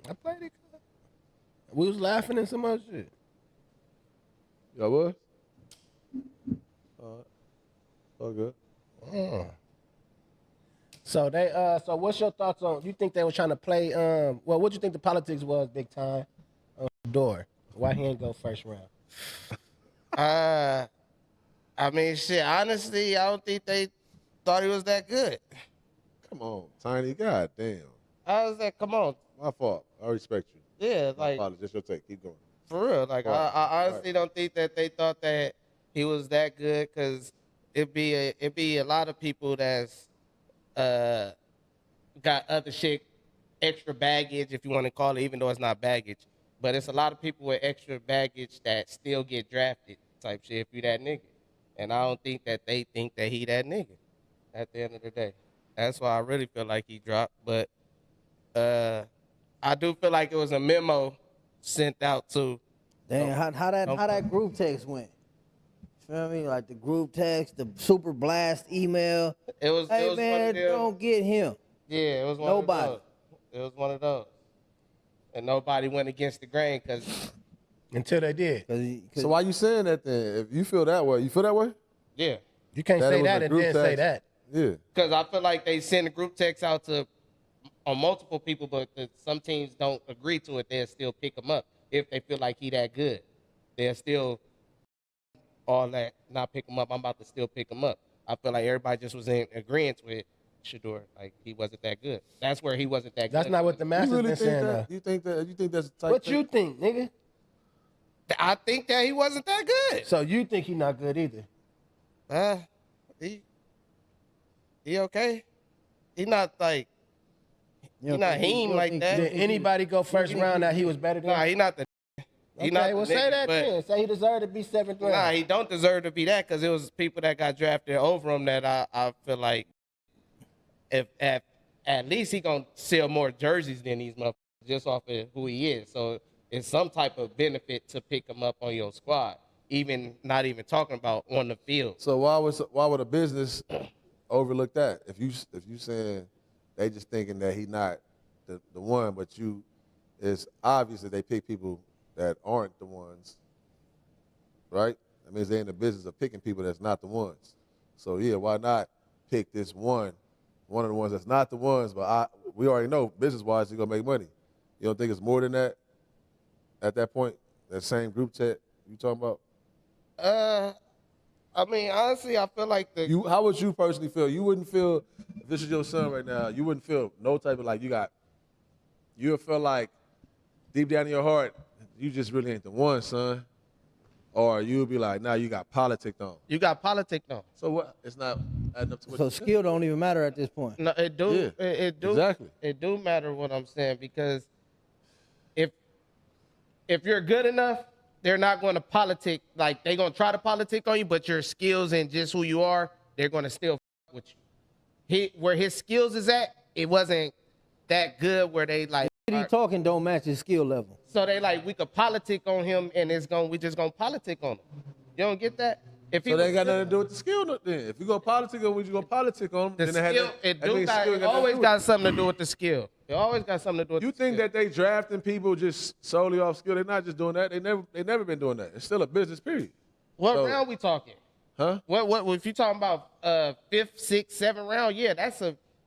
I played it. We was laughing and some other shit. Y'all was? All good. Mm. So so what's your thoughts on? You think they were trying to play? Well, what do you think the politics was, big time? Door. Why he ain't go first round? I mean, shit. Honestly, I don't think they thought he was that good. Come on, Tiny. God damn. I was like, come on. My fault. I respect you. Yeah, My like apologies. Just your take. Keep going. for real. Like Right. I honestly don't think that they thought that he was that good because it'd be a lot of people that's got other shit, extra baggage, if you want to call it, even though it's not baggage. But it's a lot of people with extra baggage that still get drafted type shit if you that nigga. And I don't think that they think that he that nigga at the end of the day. That's why I really feel like he dropped. But I do feel like it was a memo sent out to. Damn, how that group text went? Feel me? Like the group text, the super blast email. It was. Hey it was man, one of them, don't get him. Yeah, it was one Nobody. of those. It was one of those. And nobody went against the grain because, Until they did. So why you saying that then? If you feel that way, you feel that way? yeah. You can't That it say was that a and group then say text. that. Yeah. Because I feel like they send a group text out to on multiple people, but some teams don't agree to it. They'll still pick him up if they feel like he that good. They'll still all that not pick him up. I'm about to still pick him up. I feel like everybody just was in agreement with Shedeur. Like he wasn't that good. That's where he wasn't that good. That's not what the You Masters really been think saying. that? You think that? You think that's the type What thing? you think, nigga? I think that he wasn't that good. So you think he not good either? He okay. He not like he not him like that. Did anybody go first round that he was better than? Nah, he not the. He Okay, not the well say nigga, that but- then. Say he deserved to be seventh round. Nah, he don't deserve to be that because it was people that got drafted over him that I feel like if at least he gonna sell more jerseys than these motherfuckers just off of who he is. So it's some type of benefit to pick him up on your squad, even not even talking about on the field. So why would a business overlook that? If you saying they just thinking that he not the one, but it's obvious that they pick people that aren't the ones, right? That means they're in the business of picking people that's not the ones. So yeah, why not pick this one of the ones that's not the ones? But we already know business-wise he's gonna make money. You don't think it's more than that at that point? That same group chat you talking about? I mean, honestly, I feel like How would you personally feel? You wouldn't feel, if this is your son right now, you wouldn't feel no type of like you would feel like deep down in your heart, you just really ain't the one, son. Or you would be like, nah, you got politicked on. you got politics on. So what? It's not adding up to what So you said. skill don't even matter at this point. No, it do. Yeah, It do. exactly. It do matter what I'm saying because if you're good enough, they're not going to politic. Like they're going to try to politic on you, but your skills and just who you are, they're going to still f- with you. Where his skills is at, it wasn't that good. Where they like. He talking don't match his skill level. So they like we could politic on him, and we just gonna politic on him. You don't get that? If he So they was ain't got good- nothing to do with the skill then. If you go politic on, we just gonna politic on them. The then they had skill, that- it that do means got, skill it got nothing to always do with got something to do with the skill. It always got something to do with You the think skill. that they drafting people just solely off skill? They're not just doing that. They never been doing that. It's still a business period. What So- round we talking? Huh? What if you talking about fifth, sixth, seventh round? Yeah, that's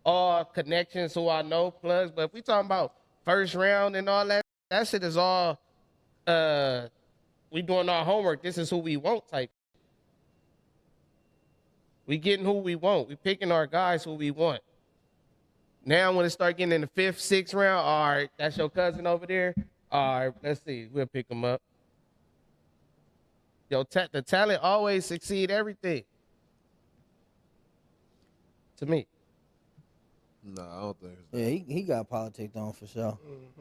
all connections who I know plugs. But if we talking about first round and all that shit is all we doing our homework. This is who we want type. We getting who we want. We picking our guys who we want. Now when it start getting in the fifth, sixth round, all right, that's your cousin over there. All right, let's see. We'll pick him up. Yo, the talent always succeed everything. To me. No, I don't think so. Yeah, he got politics on for sure.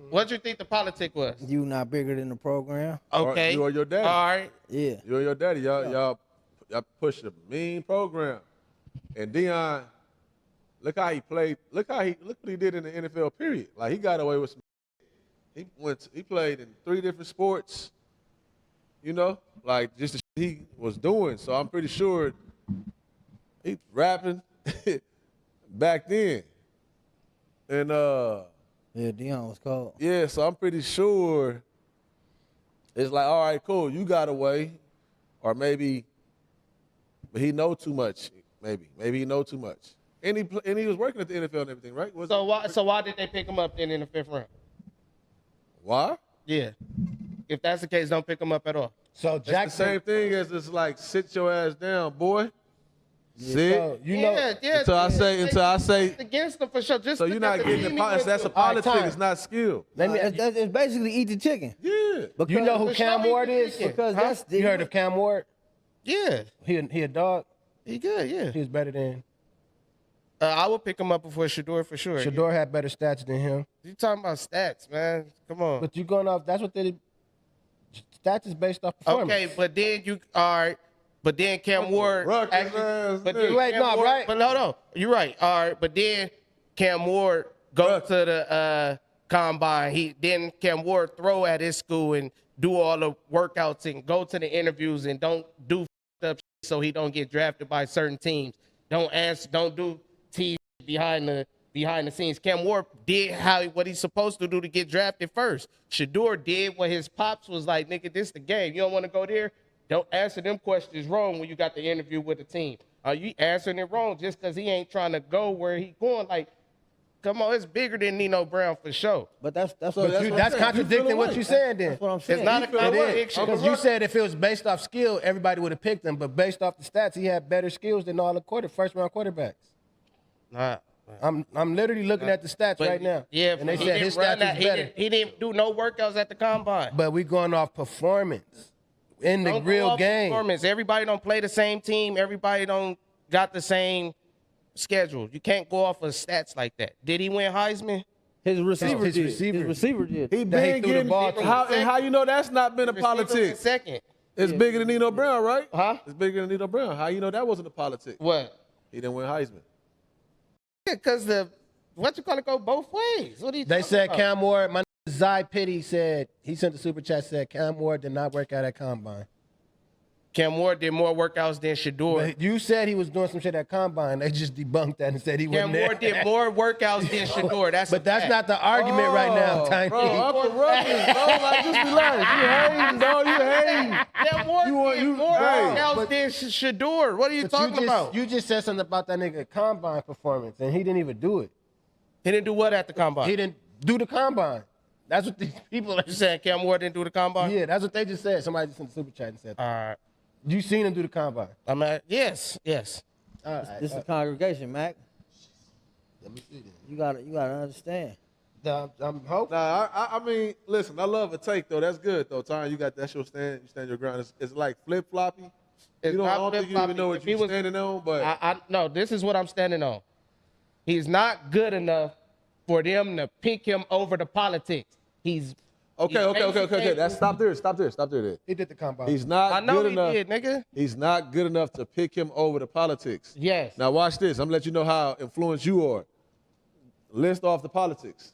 What you think the politic was? You not bigger than the program. Okay. You or your daddy. All right. Yeah. You and your daddy, y'all push a mean program. And Deion, look how he played. Look what he did in the NFL period. Like he got away with some. He played in 3 different sports. You know, like just the shit he was doing. So I'm pretty sure he rapping back then. And Yeah, Dion was called. Yeah, so I'm pretty sure it's like, all right, cool, you got away, or maybe, but he know too much. Maybe he know too much. And he was working at the NFL and everything, right? So why did they pick him up then in the 5th round? Why? Yeah. If that's the case, don't pick him up at all. So It's the Jackson, same thing as it's like, sit your ass down, boy. Sit. so, you know, Until I say, It's against them for sure. Just so you're not getting the politics. That's a All right, politics. time. It's not skill. let me. It's basically eat the chicken. Yeah. Because, You know who For Cam sure, Ward he is? can. Because Huh? that's You heard of Cam Ward? Yeah, He a dog. he good. Yeah, He was better than I would pick him up before Shedeur for sure. Shedeur. Had better stats than him. You talking about stats, man? Come on. But you going off? That's what they. Stats is based off performance. Okay, but then you are. But then Cam Ward. Ruckus actually- ass but nigga. then Wait, Cam no, Ward- right? But hold on, you're right. All right, but then Cam Ward go Ruckus. to the combine. Then Cam Ward throw at his school and do all the workouts and go to the interviews and don't do up shit so he don't get drafted by certain teams. Don't do TV behind the scenes. Cam Ward did what he's supposed to do to get drafted first. Shedeur did what his pops was like, nigga, this the game. You don't want to go there? Don't answer them questions wrong when you got the interview with the team. Are you answering it wrong just because he ain't trying to go where he going? Like, come on, it's bigger than Nino Brown for sure. But that's So what that's That's what I'm saying. contradicting You what feel you away. saying then. That's what I'm saying. It's not a feel away. contradiction. Because you said if it was based off skill, everybody would have picked him. But based off the stats, he had better skills than all the first round quarterbacks. Nah. I'm literally looking at the stats But right now. Yeah, and they he said didn't his run stats that. is better. He didn't do no workouts at the combine. But we going off performance in the Don't go real off game. performance. Everybody don't play the same team. Everybody don't got the same schedule. You can't go off of stats like that. Did he win Heisman? His receiver His did. receiver. His receiver did. He That he been threw the getting ball to. how you know that's not been a Receiver in politics? second. It's bigger than Nino Brown, right? Huh? It's bigger than Nino Brown. How you know that wasn't a politics? What? He didn't win Heisman. Yeah, because what you call it go both ways. What are you They talking said about? Cam Ward. My nigga Zy Pitty said he sent the super chat. Said Cam Ward did not work out at combine. Cam Ward did more workouts than Shedeur. But you said he was doing some shit at combine. They just debunked that and said he Cam wasn't there. Ward did more workouts than Shedeur. That's But a that's fact. not the argument right now, Tiny. Bro, Uncle Ruckus, bro, like just relax. You hating, dog. You hating. Cam Ward You want- did you- more hey, workouts but- than Shedeur. What are you But talking about? You just said something about that nigga combine performance, and he didn't even do it. He didn't do what at the combine? He didn't do the combine. That's what these people are You saying. saying Cam Ward didn't do the combine? Yeah, that's what they just said. Somebody just sent the super chat and said that. All right. You seen him do the combine. I'm at, yes. All right. This is the congregation, Mac. Let me see You gotta understand. that. I'm hoping. Nah, I mean, listen, I love a take though. That's good though. Ty, you got that's your stand. You stand your ground. It's like flip floppy. It's You don't, I not don't think you flip-floppy. even know what If he you're was- standing on, but No, this is what I'm standing on. He's not good enough for them to pick him over the politics. He's okay. That's stop there. Then. He did the combine. He's not I know good he enough. did, nigga. He's not good enough to pick him over the politics. Yes. Now watch this. I'm gonna let you know how influenced you are. List off the politics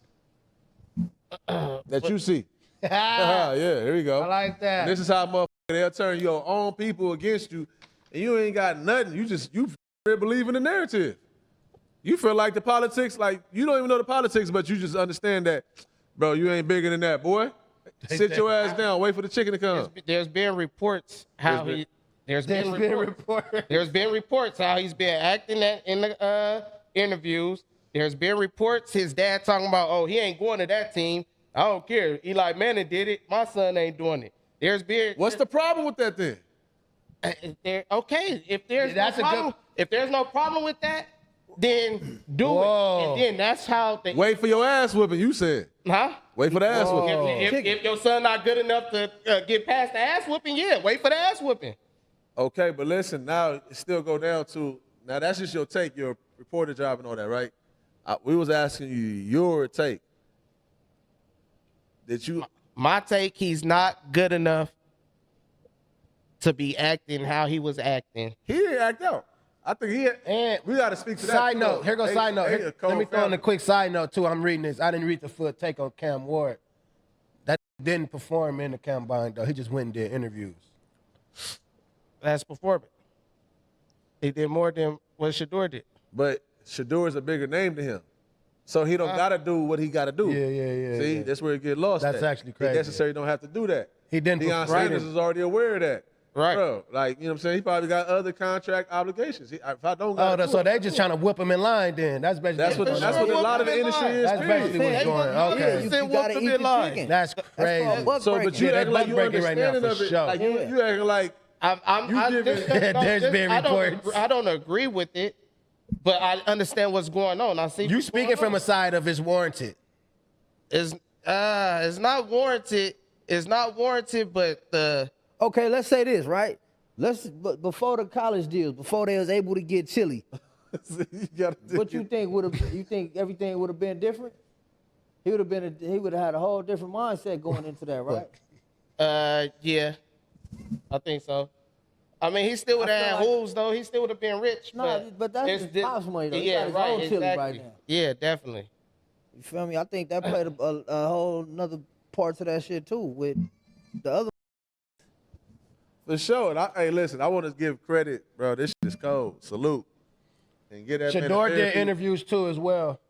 that you see. Yeah, here you go. I like that. And this is how motherfucker they'll turn your own people against you, and you ain't got nothing. You believe in the narrative. You feel like the politics, like you don't even know the politics, but you just understand that, bro. You ain't bigger than that, boy. Sit your ass down. Wait for the chicken to come. There's been reports how there's been reports how he's been acting in the interviews. There's been reports his dad talking about, oh, he ain't going to that team. I don't care. Eli Manning did it. My son ain't doing it. There's been What's the problem with that then? okay. If there's That's a no good- problem, if there's no problem with that, then do Whoa. it. And then that's how they Wait for your ass whooping. You said. huh? Wait for the ass whooping. If your son not good enough to get past the ass whooping, yeah, wait for the ass whooping. Okay, but listen, now it still go down to, now that's just your take, your reporter job and all that, right? We was asking you your take. Did you, My take, he's not good enough to be acting how he was acting. he didn't act out. I think And we got to speak to that. Side too, note. though. Here goes They- side note. they Here- a cold let me throw in family. a quick side note too. I'm reading this. I didn't read the full take on Cam Ward. That didn't perform in the combine though. He just went and did interviews. That's performance. He did more than what Shedeur did. But Shedeur is a bigger name to him. So he don't gotta do what he gotta do. Yeah. See, that's where it get lost. That's actually crazy. He necessarily don't have to do that. He didn't. Deion Sanders is already aware of that. Right. Bro, like, you know what I'm saying? He probably got other contract obligations. If I don't got Oh, so they just trying to whip him in line then. That's basically that's what a lot of the industry is. That's basically what's going on. Okay. You gotta eat the chicken. That's crazy. So, but you Yeah, acting like you breaking right now, understanding for of it. sure. Like, you acting like There's been reports. I don't agree with it, but I understand what's going on. I see You speaking from a side of it's warranted. It's not warranted. It's not warranted, but the Okay, let's say this, right? Before the college deals, before they was able to get chili, what you think would have? You think everything would have been different? He would have had a whole different mindset going into that, right? yeah, I think so. I mean, he still would have had hooves though. He still would have been rich. Nah, but that's it's just pops money though. He Yeah, got his right. own chili Exactly. right now. Yeah, definitely. You feel me? I think that played a whole nother part to that shit too with the other. For sure. And hey, listen, I want to give credit, bro. This shit is cold. Salute. And get that man Shedeur a did therapy. interviews too as well.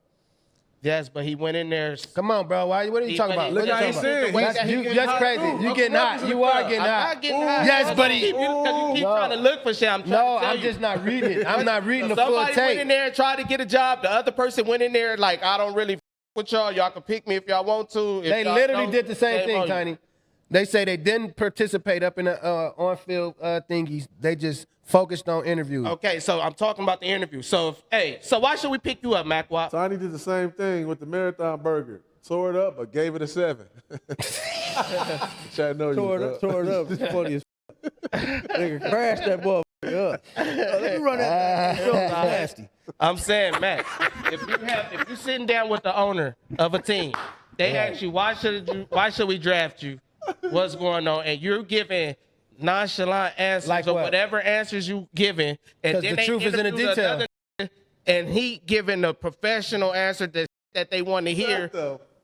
Yes, but he went in there. Come on, bro. What are you talking about? Look how he's saying. That's crazy. You getting hot. You are getting I'm hot. not getting hot. Yes, buddy. Because you keep trying to look for shit. I'm trying No, to tell I'm you. just not reading. I'm not reading the full Somebody went in tape. there and tried to get a job. The other person went in there like, I don't really with y'all. Y'all can pick me if y'all want to. If They y'all literally don't, did the same shame thing, on you. Tiny. They say they didn't participate up in the on-field thingies. They just focused on interviews. Okay, so I'm talking about the interview. So, so why should we pick you up, MACKwop? Tiny did the same thing with the marathon burger. Tore it up, but gave it a 7. Trying to know Tore it up. It's funny as nigga crashed that motherfucker up. Let me run that. Nasty. I'm saying, Mac, if you're sitting down with the owner of a team, they ask you why should we draft you? What's going on? And you're giving nonchalant answers Like or what? whatever answers you giving, and 'Cause then the they truth is in the interview detail. another nigga, and he giving a professional answer that they want to hear.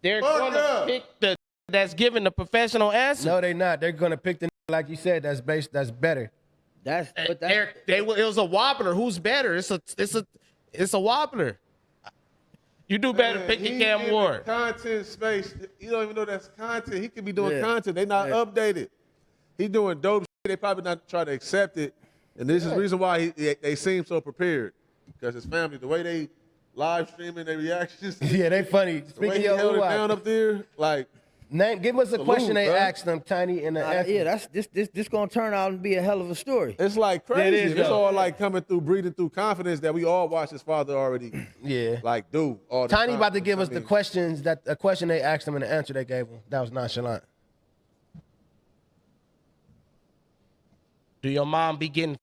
They're going to pick the that's giving the professional answer. No, they not. They're gonna pick the like you said. That's better. It was a wobbler. Who's better? It's a wobbler. You do better picking Cam Ward. Content space. You don't even know that's content. He could be doing content. They not updated. He doing dope shit. They probably not trying to accept it. And this is the reason why they seem so prepared. Because his family, the way they live streaming their reactions. Yeah, they funny. The way Speaking he of held it who down up there, like. Give us a question they bro. asked them, Tiny, in the answer. Yeah, that's this gonna turn out and be a hell of a story. It's like crazy. It is, It's though. all like coming through, breathing through confidence that we all watched his father already. Yeah. Like do all the Tiny time. about to give I us the mean, questions a question they asked him and the answer they gave him. That was nonchalant. Do your mom be getting?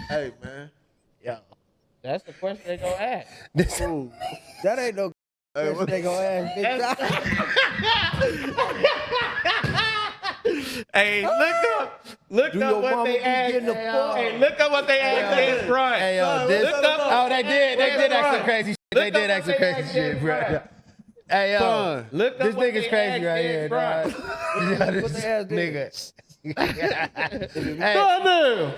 Hey man. Yeah. That's the question they gonna ask. That ain't no Hey, question what- they gonna ask. Hey, look Do up your what mama they be asked. getting the fuck? Hey, look up what they asked Dez Bryant. Hey, yo, this, Look up- they did ask some Right. crazy shit. Look They up did what ask some they crazy asked shit, Dez bro. Bryant. Hey, yo, Fun. Look up this what nigga's they crazy asked right Dez here, Bryant. dog. Yo, this What they asked nigga. Hey, Thunder!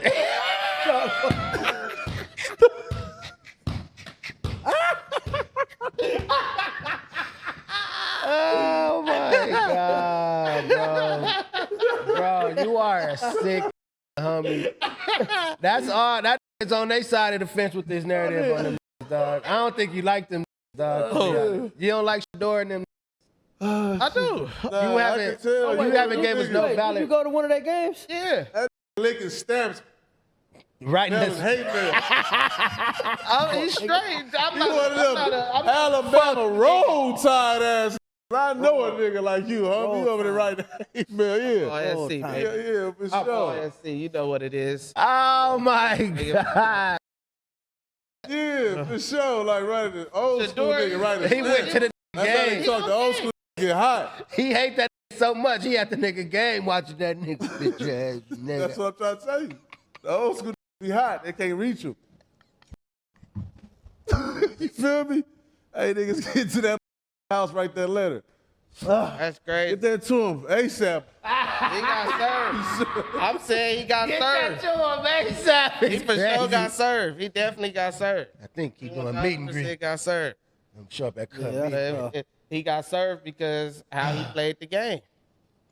oh my God, bro. Bro, you are a sick homie. That's all. That is on their side of the fence with this narrative on them, dog. I don't think you like them, dog. to be honest. You don't like Shedeur and them. I do. You haven't. You haven't gave us no Did you valid. go to one of their games? Yeah. Licking stamps. Right That was now. hate mail. He's straight. I'm You not. one of I'm them not a- I'm Alabama roll tide ass. I know a nigga like you, homie. You over there writing hate mail, yeah. OSC, time. baby. Yeah, for I'm sure. OSC. You know what it is. Oh my God. Yeah, for sure. Like writing the old school Shedeur, nigga writing. He went to the That's how they game. talk. The old school get hot. He hate that so much. He at the nigga game watching that nigga bitch ass nigga. That's what I'm trying to tell you. The old school be hot. They can't reach you. You feel me? Hey, niggas, get to that house, write that letter. That's crazy. Get that to him ASAP. He got served. I'm saying he got Get that served. to him, man. He for sure got served. He definitely got served. I think he doing meet and 100% greet. got served. Show up at cut Yeah, meat. that's He got served because how he played the game.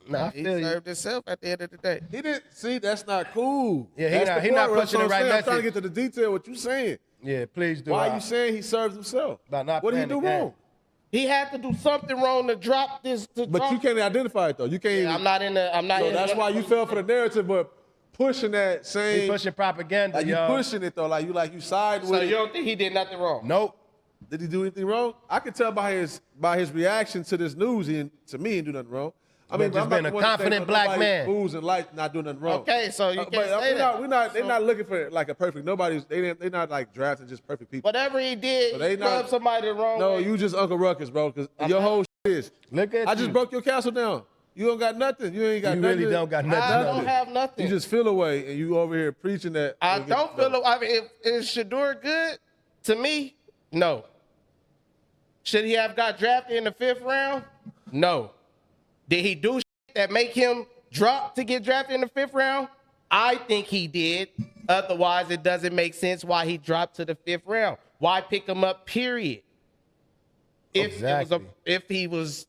Nah, I He feel you. served himself at the end of the day. He didn't see. That's not cool. Yeah, he That's not- the he not part. pushing That's the what I'm right saying. I'm trying to message. get to the detail. What you saying? Yeah, please do. Why are you saying he served himself? By not What did he playing do the game. wrong? He had to do something wrong to drop this. But you can't identify it though. You can't. Yeah, even, I'm not in the. I'm not. So in that's the, why you fell for the narrative, but pushing that He same. pushing propaganda, Like you yo. pushing it though. Like you side So with you it. don't think he did nothing wrong? Nope. Did he do anything wrong? I could tell by his reaction to this news. To me, he didn't do nothing wrong. I mean, Just I'm not being the a one to say confident no- black nobody man. Moves and light not doing nothing wrong. Okay, so you can't say that. They're not looking for like a perfect. They're not like drafting just perfect people. Whatever he did, So they he not- rubbed somebody the wrong No, way. you just Uncle Ruckus, bro. Because your whole shit is. Look at I just you. broke your castle down. You don't got nothing. You ain't got You nothing. really don't got nothing. I don't have nothing. You just feel away, and you over here preaching that. I don't feel. I mean, is Shedeur good? To me, no. Should he have got drafted in the 5th round? No. Did he do shit that make him drop to get drafted in the 5th round? I think he did. Otherwise, it doesn't make sense why he dropped to the 5th round. Why pick him up? Period. Exactly. If he was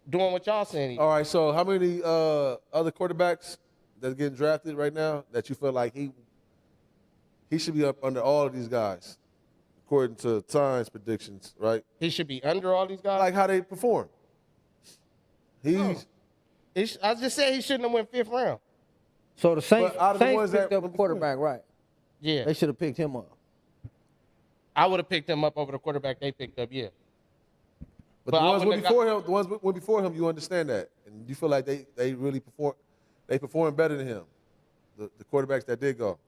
doing what y'all saying. All right. So, how many other quarterbacks that's getting drafted right now that you feel like he should be up under all of these guys, according to Time's predictions, right? He should be under all these guys. Like how they perform. I just said he shouldn't have went 5th round. So the Saints, But out of the ones picked that up a went before. quarterback, right? Yeah, They should have picked him up. I would have picked him up over the quarterback they picked up. Yeah. But But the I ones wouldn't before him, the ones went before him, you understand that, and you feel like they really perform better than him. The quarterbacks that did go.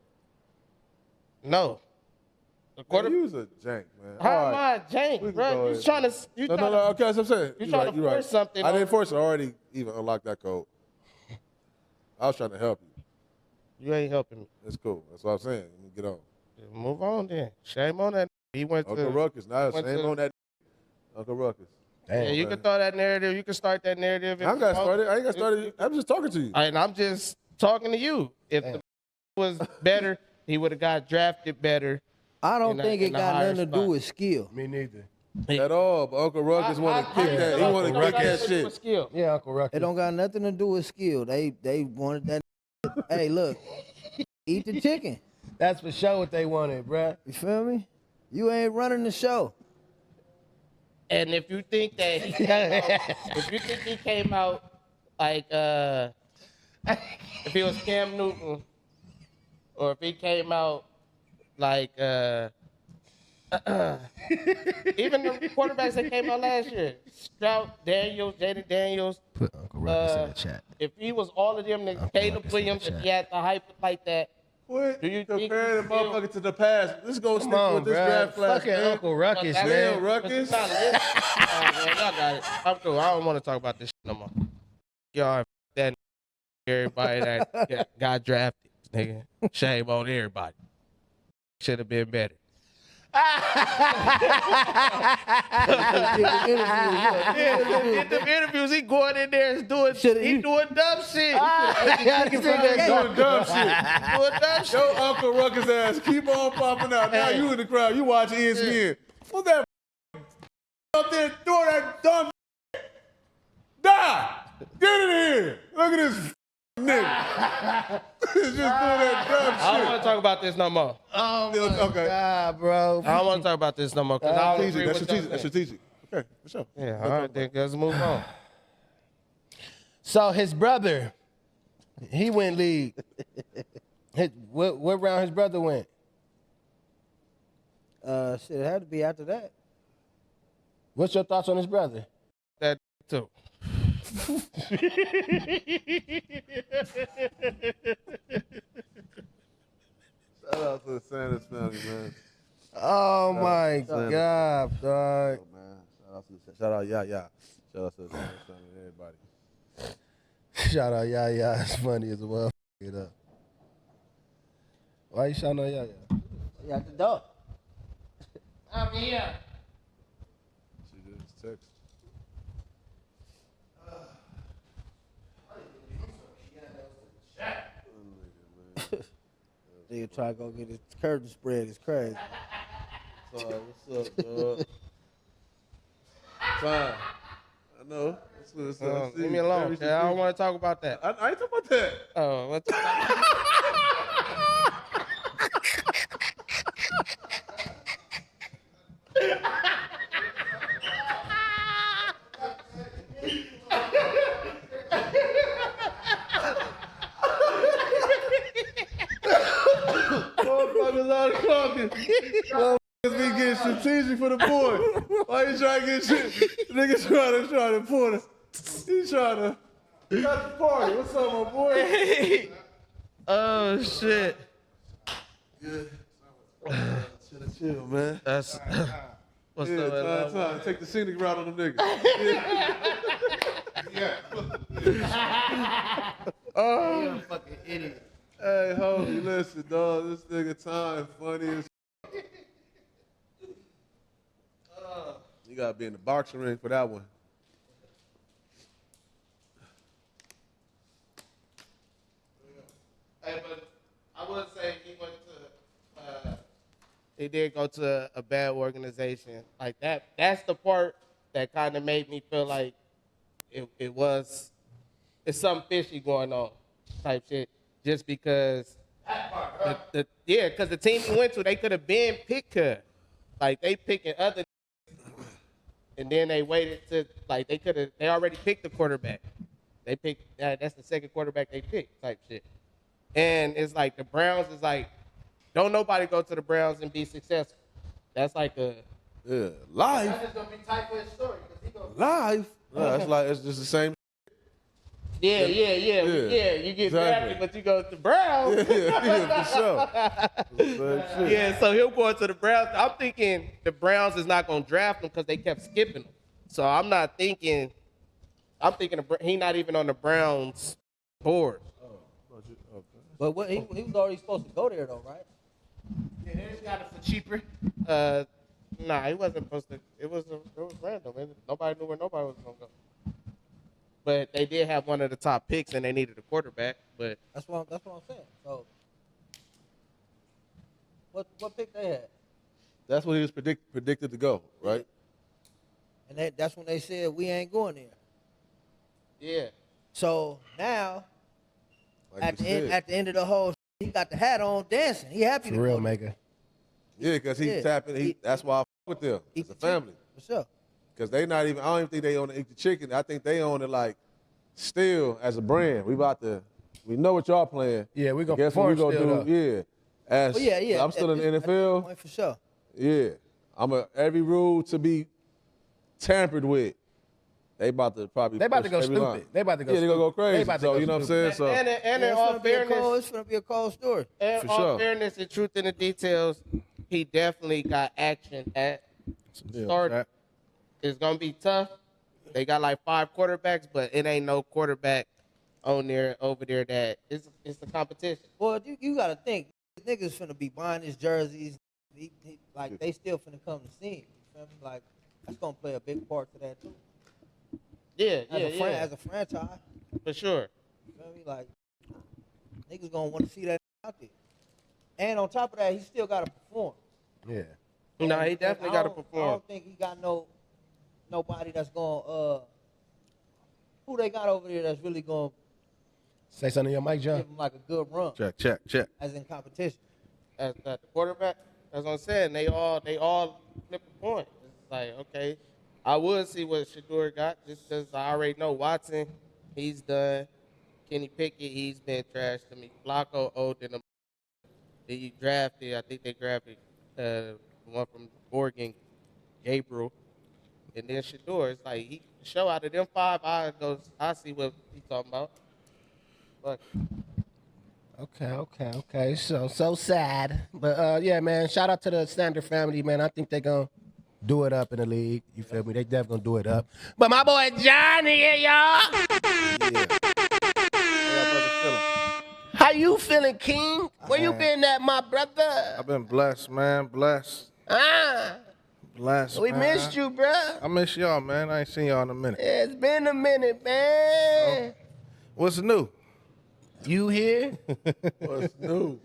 No. The Man, quarterback. you was a jank, man. How All am right. I jank, We can bro? go You ahead. trying to? You No, trying no, to? okay, that's what I'm saying. You You're trying right, to you're force right. something I on- didn't force it. I already even unlocked that code. I was trying to help you. You ain't helping me. That's cool. That's what I'm saying. Let me get on. Move on then. Shame on that. He went Uncle to. Ruckus. Now went shame to- on that Uncle Ruckus. Yeah, Damn. you can throw that narrative. You can start that narrative. if I ain't got you want. started. I ain't got started. I'm just talking to you. And I'm just talking to you. If the was better, he would have got drafted better. I don't In a- think in it a got higher nothing to do spot. with skill. Me neither. At all. But Uncle Ruckus want to kick that. He want to kick that shit. Skill. Yeah, Uncle Ruckus. It don't got nothing to do with skill. They wanted that. Hey, look, eat the chicken. That's for sure what they wanted, bruh. You feel me? You ain't running the show. And if you think that he came out like if he was Cam Newton, or if he came out like even the quarterbacks that came out last year, Stroud, Daniels, Jaden Daniels. Put Uncle Ruckus in the chat. If he was all of them, then Caleb Ruckus in the Williams, if chat. he had the hype like that. What? Do you think Comparing the he still- motherfucker to the past. Let's go stick Come on, with this bruh. draft class, Fucking man. Uncle Ruckus, But man. Damn, Ruckus. But you not man, y'all got it. I'm cool. I don't want to talk about this shit no more. Y'all, that everybody that got drafted, nigga. Shame on everybody. Should have been better. In the interviews, he going in there and doing dumb shit. Doing dumb shit. Doing dumb shit. Yo, Uncle Ruckus ass keep on popping out. Now you in the crowd. You watch ESPN. What's that up there doing that dumb shit? Die! Get in here! Look at this nigga. He's just doing that dumb I don't shit. want to talk about this no more. Oh my Okay. God, bro. I don't want to talk about this no more because I don't agree Strategic. That's with y'all strategic. That's saying. strategic. Okay, for sure. Yeah, all right, then let's move on. So his brother, he went league. What round his brother went? Shit, it had to be after that. What's your thoughts on his brother? That too. Shout out to the Sanders family, man. Oh my Sanders. God, dog. Oh, man. Shout out, yeah. Shout out to the Sanders family and everybody. Shout out Yaya. It's funny as well. It up. Why you shouting out Yaya? You got the dog. I'm here. She did this text. Nigga try to go get his curtain spread. It's crazy. Sorry, what's up, dog? fine. I know. Leave me alone. I don't want to talk about that. I ain't talking about that. Oh, what's Motherfuckers out of talking. Motherfuckers be getting strategic for the boy. Why you trying to get shit? Niggas trying to put it. He trying to cut the party. What's up, my boy? Oh shit. Good. Chill, man. That's what's Yeah, up, time. Take the scenic route on them niggas. Oh, you're a fucking idiot. Hey, homie, listen, dog. This nigga Time funny as. You gotta be in the boxing ring for that one. Hey, but I would say he did go to a bad organization. Like that. That's the part that kind of made me feel like it's something fishy going on, type shit. Just because, because the team he went to, they could have been picked her. Like they picking other, and then they waited to they already picked the quarterback. They picked that's the second quarterback they picked, type shit. And it's like the Browns is like, don't nobody go to the Browns and be successful. That's like Life. That's just gonna be tight for his story. Life. No, it's just the same. Yeah. You get drafted, but you go to the Browns. for sure. Yeah, so he'll go to the Browns. I'm thinking the Browns is not going to draft him because they kept skipping him. So I'm thinking he's not even on the Browns board. But what he was already supposed to go there though, right? Yeah, they just got it for cheaper. Nah, he wasn't supposed to. It was random. Nobody knew where nobody was going to go. But they did have one of the top picks, and they needed a quarterback. But That's what I'm saying. So, what pick they had? That's what he was predicted to go, right? And that's when they said we ain't going there. yeah, So now, Like at you the said. end of the whole, he got the hat on, dancing. He happy For to real, go there. maker. Yeah, because he's Yeah. tapping. That's why I fuck with them. Eat It's a the chicken, family. for sure. Because they not even. I don't even think they own the Eat the Chicken. I think they own it like still as a brand. We know what y'all playing. Yeah, we gonna Guess what we perform gonna still, do? Yeah. As But yeah. I'm still in the at this NFL. point, for sure. Yeah. Every rule to be tampered with. They about to probably. They about to push go every stupid. line. They about to go Yeah, they gonna go stupid. crazy. They about to So go you know what I'm saying? So and Yeah, in it's all gonna be a cold. fairness, It's gonna be a cold story. in For all sure. fairness and truth in the details, he definitely got action at start. It's gonna be tough. They got like 5 quarterbacks, but it ain't no quarterback over there that it's the competition. Well, you gotta think, niggas finna be buying his jerseys. Like they still finna come to see him. You feel me? Like that's gonna play a big part to that too. Yeah, As a franchise, for sure. you feel me? Like niggas gonna want to see that out there. And on top of that, he still gotta perform. Yeah. No, he definitely got to I perform. don't think he got nobody that's gonna who they got over there that's really gonna Say something to your mic, give John. him like a good run check. as in competition. As the quarterback, that's what I'm saying. They all flip a point. It's like, okay, I would see what Shedeur got just because I already know Watson, he's done. Kenny Pickett, he's been trash to me. Flacco owed them. I think they drafted one from Oregon, Gabriel, and then Shedeur. It's like he show out of them 5, I see what he's talking about. But Okay. So sad. But yeah, man, shout out to the Standard family, man. I think they're gonna do it up in the league. You feel me? They definitely gonna do it up. But my boy Johnny here, y'all. How you feeling, King? Where you been at, my brother? I've been blessed, man. Blessed. Blessed. We man. missed you, bruh. I miss y'all, man. I ain't seen y'all in a minute. It's been a minute, man. What's new? You here? What's new?